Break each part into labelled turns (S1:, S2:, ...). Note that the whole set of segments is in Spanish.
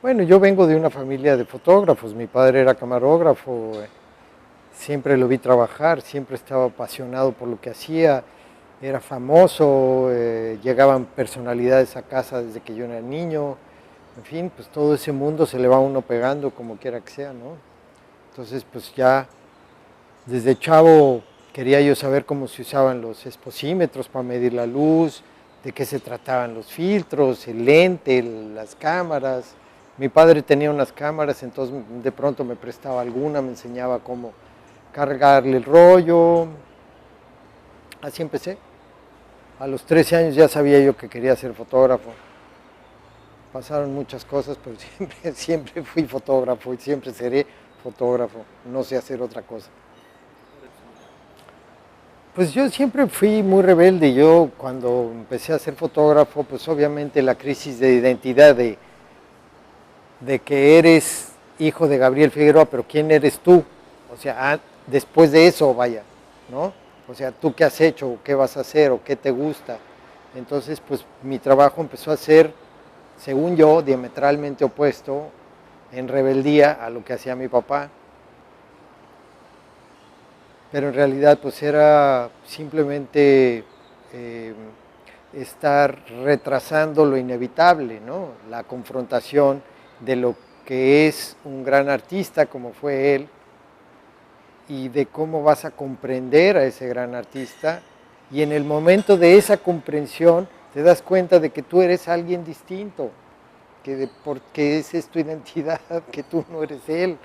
S1: Bueno, yo vengo de una familia de fotógrafos, mi padre era camarógrafo, siempre lo vi trabajar, siempre estaba apasionado por lo que hacía, era famoso, llegaban personalidades a casa desde que yo era niño, en fin, pues todo ese mundo se le va a uno pegando como quiera que sea, ¿no? Entonces, pues ya desde chavo quería yo saber cómo se usaban los exposímetros para medir la luz, de qué se trataban los filtros, el lente, las cámaras. Mi padre tenía unas cámaras, entonces de pronto me prestaba alguna, me enseñaba cómo cargarle el rollo. Así empecé. A los 13 años ya sabía yo que quería ser fotógrafo. Pasaron muchas cosas, pero siempre fui fotógrafo y siempre seré fotógrafo. No sé hacer otra cosa. Pues yo siempre fui muy rebelde. Yo cuando empecé a ser fotógrafo, pues obviamente la crisis de identidad de que eres hijo de Gabriel Figueroa, pero ¿quién eres tú? O sea, después de eso, vaya, ¿no? O sea, ¿tú qué has hecho? ¿O qué vas a hacer? ¿O qué te gusta? Entonces, pues mi trabajo empezó a ser, según yo, diametralmente opuesto, en rebeldía a lo que hacía mi papá. Pero en realidad, pues era simplemente estar retrasando lo inevitable, ¿no? La confrontación de lo que es un gran artista como fue él y de cómo vas a comprender a ese gran artista, y en el momento de esa comprensión te das cuenta de que tú eres alguien distinto, porque esa es tu identidad, que tú no eres él,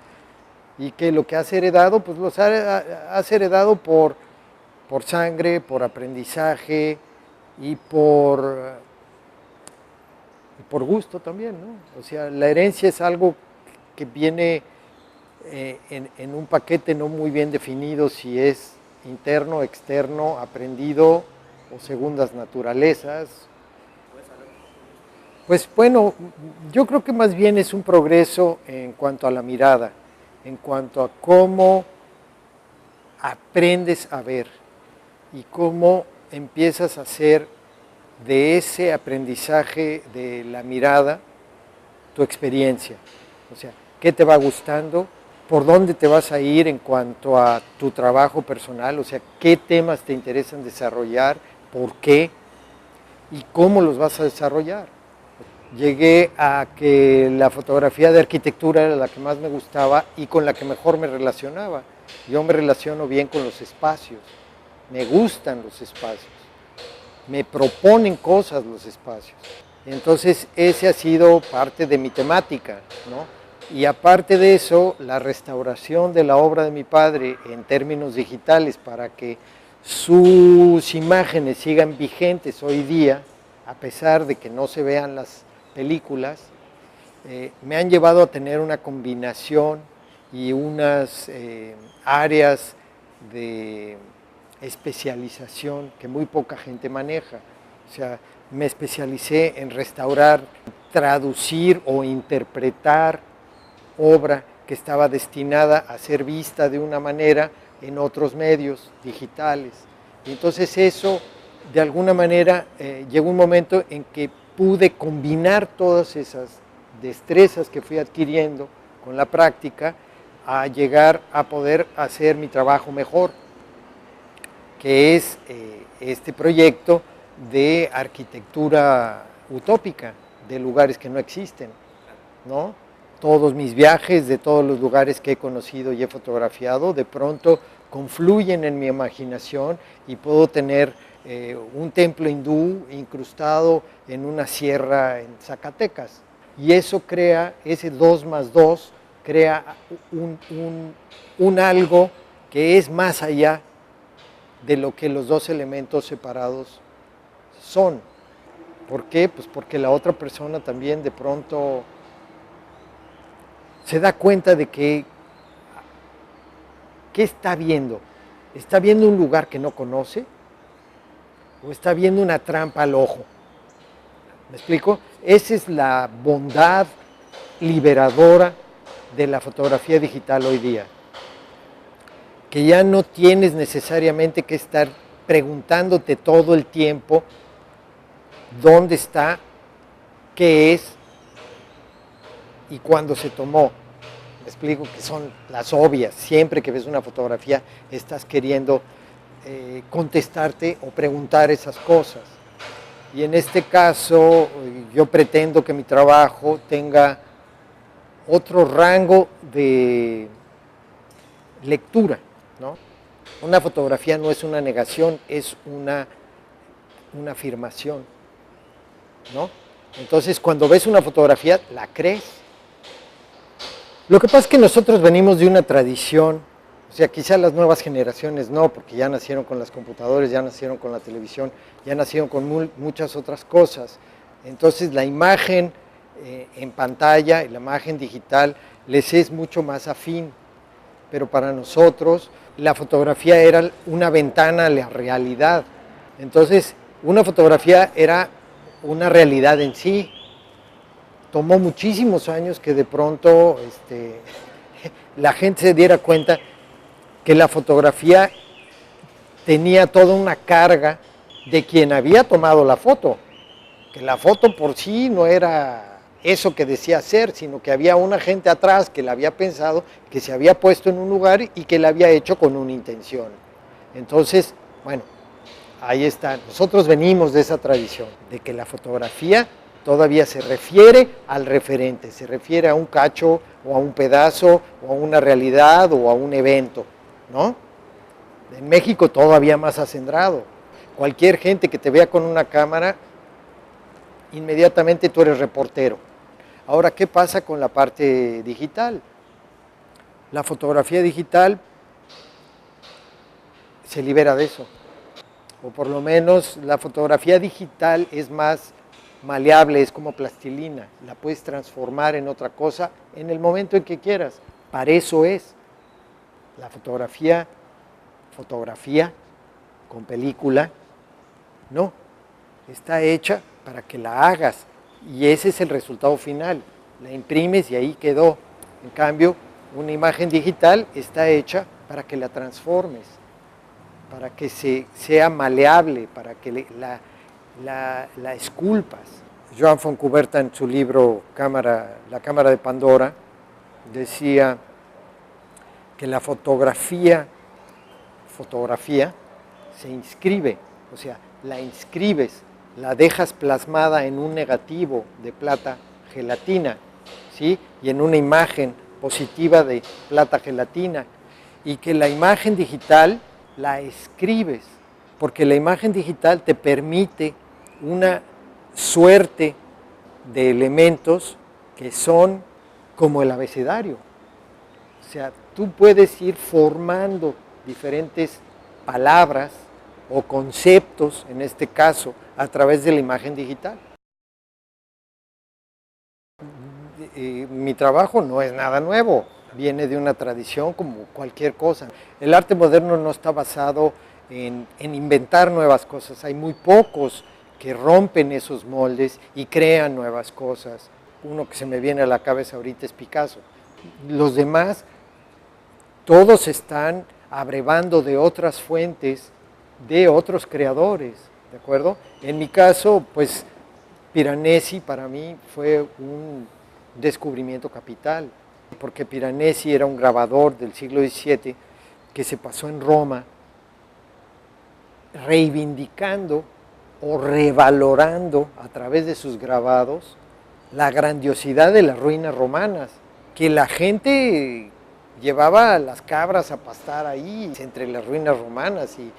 S1: y que lo que has heredado, pues lo has heredado por sangre, por aprendizaje y por gusto también, ¿no? O sea, la herencia es algo que viene en un paquete no muy bien definido, si es interno, externo, aprendido o segundas naturalezas. Pues bueno, yo creo que más bien es un progreso en cuanto a la mirada, en cuanto a cómo aprendes a ver y cómo empiezas a hacer de ese aprendizaje de la mirada tu experiencia. O sea, qué te va gustando, por dónde te vas a ir en cuanto a tu trabajo personal, o sea, qué temas te interesan desarrollar, por qué y cómo los vas a desarrollar. Llegué a que la fotografía de arquitectura era la que más me gustaba y con la que mejor me relacionaba. Yo me relaciono bien con los espacios, me gustan los espacios, me proponen cosas los espacios. Entonces ese ha sido parte de mi temática, ¿no? Y aparte de eso, la restauración de la obra de mi padre en términos digitales para que sus imágenes sigan vigentes hoy día, a pesar de que no se vean las películas, me han llevado a tener una combinación y unas áreas de especialización que muy poca gente maneja. O sea, me especialicé en restaurar, traducir o interpretar obra que estaba destinada a ser vista de una manera en otros medios digitales. Y entonces eso, de alguna manera, llegó un momento en que pude combinar todas esas destrezas que fui adquiriendo con la práctica a llegar a poder hacer mi trabajo mejor, que es este proyecto de arquitectura utópica, de lugares que no existen, ¿no? Todos mis viajes de todos los lugares que he conocido y he fotografiado, de pronto confluyen en mi imaginación y puedo tener un templo hindú incrustado en una sierra en Zacatecas. Y eso crea, ese 2 más 2, crea un algo que es más allá de lo que los dos elementos separados son. ¿Por qué? Pues porque la otra persona también de pronto se da cuenta de que, ¿qué está viendo? ¿Está viendo un lugar que no conoce? ¿O está viendo una trampa al ojo? ¿Me explico? Esa es la bondad liberadora de la fotografía digital hoy día. Que ya no tienes necesariamente que estar preguntándote todo el tiempo dónde está, qué es y cuándo se tomó. Me explico, que son las obvias. Siempre que ves una fotografía estás queriendo contestarte o preguntar esas cosas. Y en este caso yo pretendo que mi trabajo tenga otro rango de lectura, ¿no? Una fotografía no es una negación, es una afirmación, ¿no? Entonces, cuando ves una fotografía, la crees. Lo que pasa es que nosotros venimos de una tradición, o sea, quizá las nuevas generaciones no, porque ya nacieron con las computadoras, ya nacieron con la televisión, ya nacieron con muchas otras cosas. Entonces, la imagen en pantalla, la imagen digital, les es mucho más afín. Pero para nosotros, la fotografía era una ventana a la realidad. Entonces, una fotografía era una realidad en sí. Tomó muchísimos años que de pronto la gente se diera cuenta que la fotografía tenía toda una carga de quien había tomado la foto, que la foto por sí no era eso que decía ser, sino que había una gente atrás que la había pensado, que se había puesto en un lugar y que la había hecho con una intención. Entonces, bueno, ahí está. Nosotros venimos de esa tradición, de que la fotografía todavía se refiere al referente, se refiere a un cacho o a un pedazo o a una realidad o a un evento, ¿no? En México todavía más acendrado. Cualquier gente que te vea con una cámara, inmediatamente tú eres reportero. Ahora, ¿qué pasa con la parte digital? La fotografía digital se libera de eso. O por lo menos la fotografía digital es más maleable, es como plastilina. La puedes transformar en otra cosa en el momento en que quieras. Para eso es la fotografía con película. No, está hecha para que la hagas. Y ese es el resultado final. La imprimes y ahí quedó. En cambio, una imagen digital está hecha para que la transformes, para que sea maleable, para que la esculpas. Joan Fontcuberta, en su libro La Cámara de Pandora, decía que la fotografía se inscribe, o sea, la inscribes, la dejas plasmada en un negativo de plata gelatina, ¿sí? Y en una imagen positiva de plata gelatina, y que la imagen digital la escribes, porque la imagen digital te permite una suerte de elementos que son como el abecedario. O sea, tú puedes ir formando diferentes palabras o conceptos, en este caso, a través de la imagen digital. Mi trabajo no es nada nuevo, viene de una tradición como cualquier cosa. El arte moderno no está basado en inventar nuevas cosas, hay muy pocos que rompen esos moldes y crean nuevas cosas. Uno que se me viene a la cabeza ahorita es Picasso. Los demás, todos están abrevando de otras fuentes, de otros creadores, ¿de acuerdo? En mi caso, pues, Piranesi para mí fue un descubrimiento capital, porque Piranesi era un grabador del siglo XVII que se pasó en Roma reivindicando o revalorando a través de sus grabados la grandiosidad de las ruinas romanas, que la gente llevaba a las cabras a pastar ahí entre las ruinas romanas y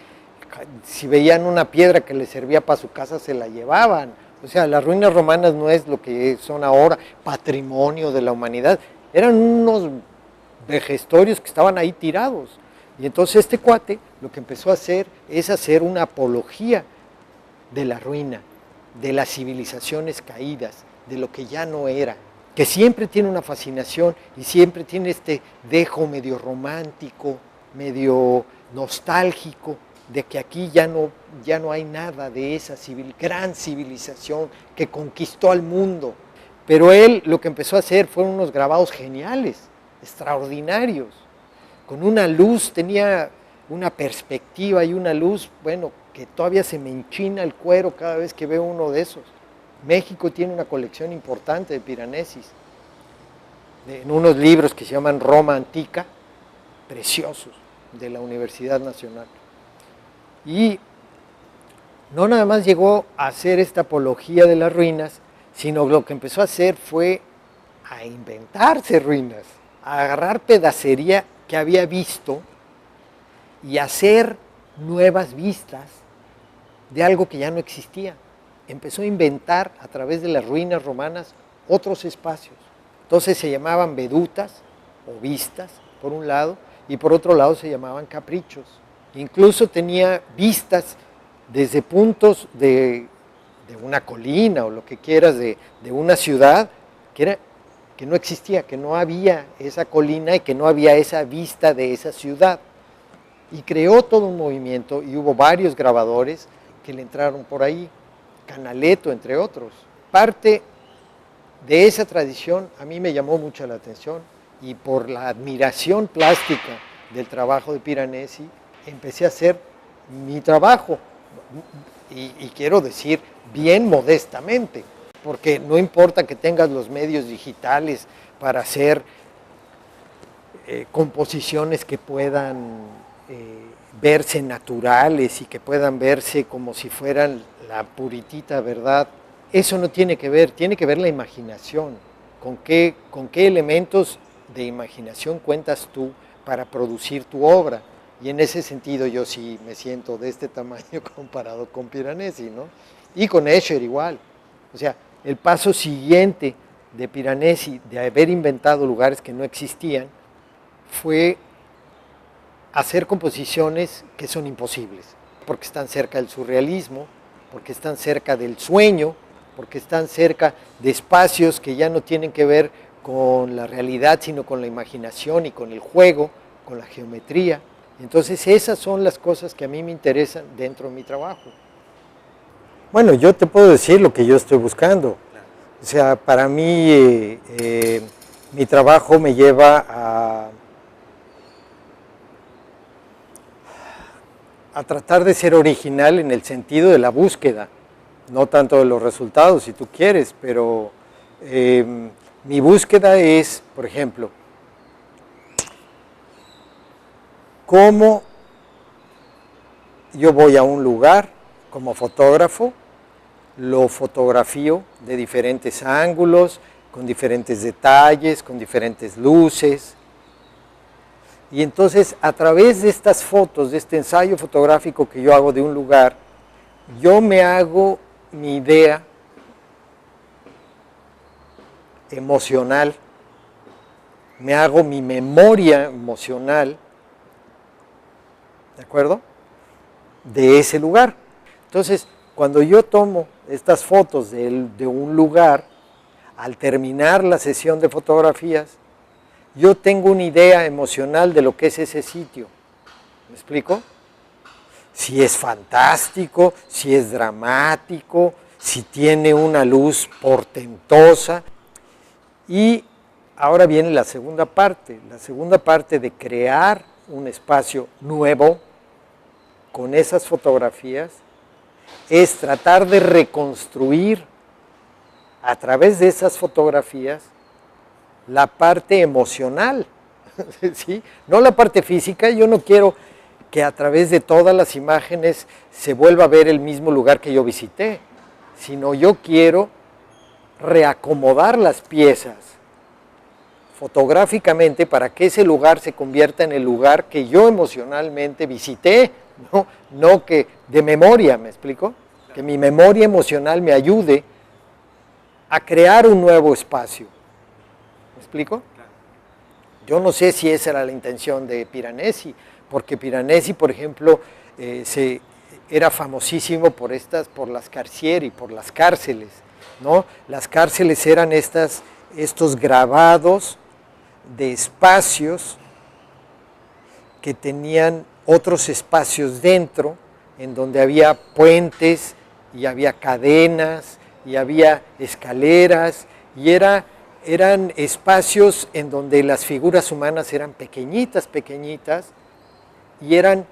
S1: si veían una piedra que les servía para su casa se la llevaban. O sea, las ruinas romanas no es lo que son ahora, patrimonio de la humanidad, eran unos vejestorios que estaban ahí tirados. Y entonces este cuate lo que empezó a hacer es hacer una apología de la ruina, de las civilizaciones caídas, de lo que ya no era, que siempre tiene una fascinación y siempre tiene este dejo medio romántico, medio nostálgico, de que aquí ya no hay nada de esa gran civilización que conquistó al mundo. Pero él lo que empezó a hacer fueron unos grabados geniales, extraordinarios, con una luz, tenía una perspectiva y una luz, bueno, que todavía se me enchina el cuero cada vez que veo uno de esos. México tiene una colección importante de Piranesis. en unos libros que se llaman Roma Antica, preciosos, de la Universidad Nacional. Y no nada más llegó a hacer esta apología de las ruinas, sino lo que empezó a hacer fue a inventarse ruinas, a agarrar pedacería que había visto y hacer nuevas vistas de algo que ya no existía. Empezó a inventar a través de las ruinas romanas otros espacios. Entonces se llamaban vedutas o vistas, por un lado, y por otro lado se llamaban caprichos. Incluso tenía vistas desde puntos de una colina o lo que quieras, de una ciudad que no existía, que no había esa colina y que no había esa vista de esa ciudad. Y creó todo un movimiento y hubo varios grabadores que le entraron por ahí, Canaletto entre otros. Parte de esa tradición a mí me llamó mucho la atención y por la admiración plástica del trabajo de Piranesi empecé a hacer mi trabajo y quiero decir bien modestamente, porque no importa que tengas los medios digitales para hacer composiciones que puedan verse naturales y que puedan verse como si fueran la puritita verdad. Eso no tiene que ver la imaginación, con qué elementos de imaginación cuentas tú para producir tu obra. Y en ese sentido yo sí me siento de este tamaño comparado con Piranesi, ¿no? Y con Escher igual. O sea, el paso siguiente de Piranesi, de haber inventado lugares que no existían, fue hacer composiciones que son imposibles, porque están cerca del surrealismo, porque están cerca del sueño, porque están cerca de espacios que ya no tienen que ver con la realidad, sino con la imaginación y con el juego, con la geometría. Entonces esas son las cosas que a mí me interesan dentro de mi trabajo. Bueno, yo te puedo decir lo que yo estoy buscando. O sea, para mí mi trabajo me lleva a tratar de ser original en el sentido de la búsqueda, no tanto de los resultados, si tú quieres, pero mi búsqueda es, por ejemplo, cómo yo voy a un lugar como fotógrafo, lo fotografío de diferentes ángulos, con diferentes detalles, con diferentes luces. Y entonces, a través de estas fotos, de este ensayo fotográfico que yo hago de un lugar, yo me hago mi idea emocional, me hago mi memoria emocional, ¿de acuerdo?, de ese lugar. Entonces, cuando yo tomo estas fotos de un lugar, al terminar la sesión de fotografías, yo tengo una idea emocional de lo que es ese sitio. ¿Me explico? Si es fantástico, si es dramático, si tiene una luz portentosa. Y ahora viene la segunda parte de crear un espacio nuevo con esas fotografías, es tratar de reconstruir a través de esas fotografías la parte emocional, ¿sí? No la parte física. Yo no quiero que a través de todas las imágenes se vuelva a ver el mismo lugar que yo visité, sino yo quiero reacomodar las piezas fotográficamente para que ese lugar se convierta en el lugar que yo emocionalmente visité, no que de memoria, ¿me explico? Que mi memoria emocional me ayude a crear un nuevo espacio. ¿Me explico? Yo no sé si esa era la intención de Piranesi, porque Piranesi, por ejemplo, era famosísimo por las carcieri, por las cárceles, ¿no? Las cárceles eran estos grabados de espacios que tenían otros espacios dentro, en donde había puentes y había cadenas y había escaleras y eran espacios en donde las figuras humanas eran pequeñitas y eran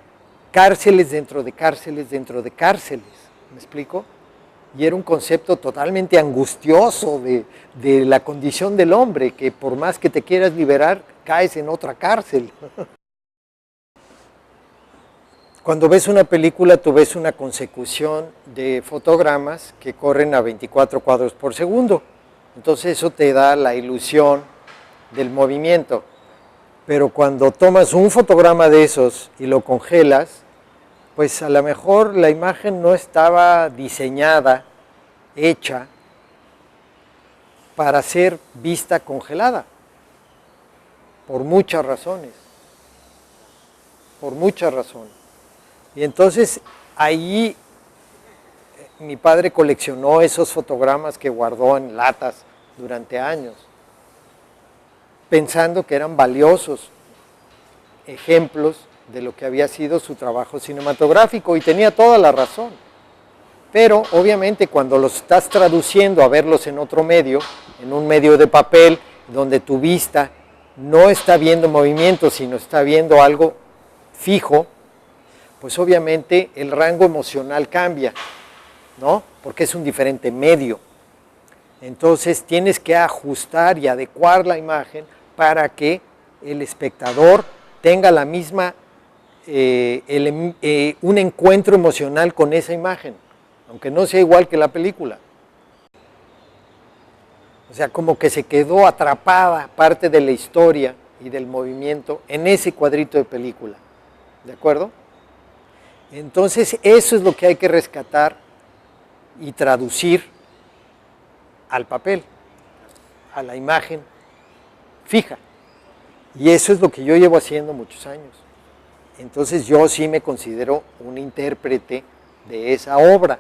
S1: cárceles dentro de cárceles dentro de cárceles. ¿Me explico? y era un concepto totalmente angustioso de la condición del hombre, que por más que te quieras liberar, caes en otra cárcel. Cuando ves una película, tú ves una consecución de fotogramas que corren a 24 cuadros por segundo. Entonces eso te da la ilusión del movimiento. Pero cuando tomas un fotograma de esos y lo congelas, pues a lo mejor la imagen no estaba diseñada, hecha, para ser vista congelada. Por muchas razones. Por muchas razones. Y entonces ahí mi padre coleccionó esos fotogramas que guardó en latas durante años, pensando que eran valiosos ejemplos de lo que había sido su trabajo cinematográfico, y tenía toda la razón. Pero obviamente cuando los estás traduciendo a verlos en otro medio, en un medio de papel, donde tu vista no está viendo movimiento, sino está viendo algo fijo, pues obviamente el rango emocional cambia, ¿no? Porque es un diferente medio. Entonces tienes que ajustar y adecuar la imagen para que el espectador tenga la misma, un encuentro emocional con esa imagen, aunque no sea igual que la película. O sea, como que se quedó atrapada parte de la historia y del movimiento en ese cuadrito de película, ¿de acuerdo? Entonces eso es lo que hay que rescatar y traducir al papel, a la imagen fija. Y eso es lo que yo llevo haciendo muchos años. Entonces yo sí me considero un intérprete de esa obra,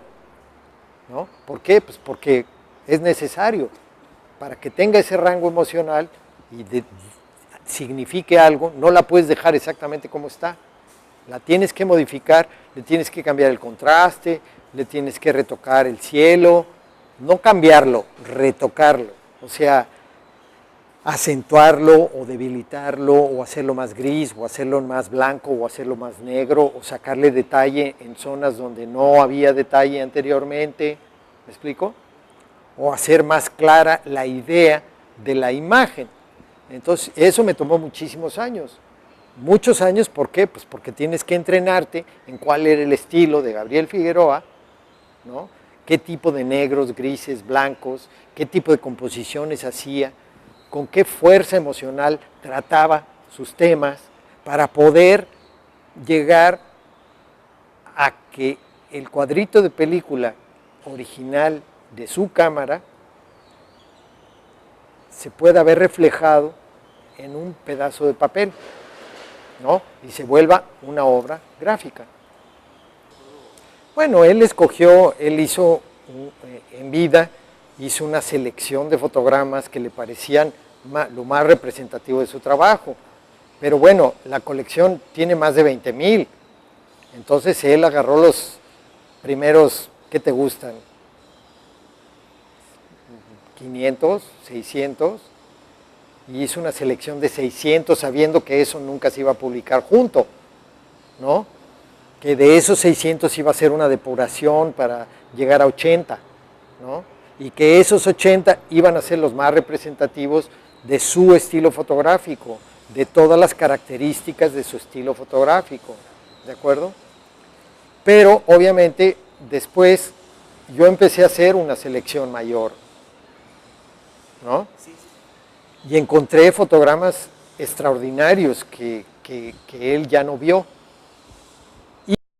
S1: ¿no? ¿Por qué? Pues porque es necesario para que tenga ese rango emocional y signifique algo. No la puedes dejar exactamente como está. La tienes que modificar, le tienes que cambiar el contraste, le tienes que retocar el cielo, no cambiarlo, retocarlo, o sea, acentuarlo o debilitarlo o hacerlo más gris o hacerlo más blanco o hacerlo más negro o sacarle detalle en zonas donde no había detalle anteriormente, ¿me explico? O hacer más clara la idea de la imagen. Entonces, eso me tomó muchísimos años. Muchos años, ¿por qué? Pues porque tienes que entrenarte en cuál era el estilo de Gabriel Figueroa, ¿no? Qué tipo de negros, grises, blancos, qué tipo de composiciones hacía, con qué fuerza emocional trataba sus temas, para poder llegar a que el cuadrito de película original de su cámara se pueda ver reflejado en un pedazo de papel, ¿no? Y se vuelva una obra gráfica. Bueno, él hizo en vida, hizo una selección de fotogramas que le parecían lo más representativo de su trabajo. Pero bueno, la colección tiene más de 20,000. Entonces él agarró los primeros, ¿qué te gustan? 500, 600, y hizo una selección de 600 sabiendo que eso nunca se iba a publicar junto, ¿no? Que de esos 600 iba a ser una depuración para llegar a 80, ¿no? Y que esos 80 iban a ser los más representativos de su estilo fotográfico, de todas las características de su estilo fotográfico, ¿de acuerdo? Pero obviamente después yo empecé a hacer una selección mayor, ¿no? Y encontré fotogramas extraordinarios que él ya no vio.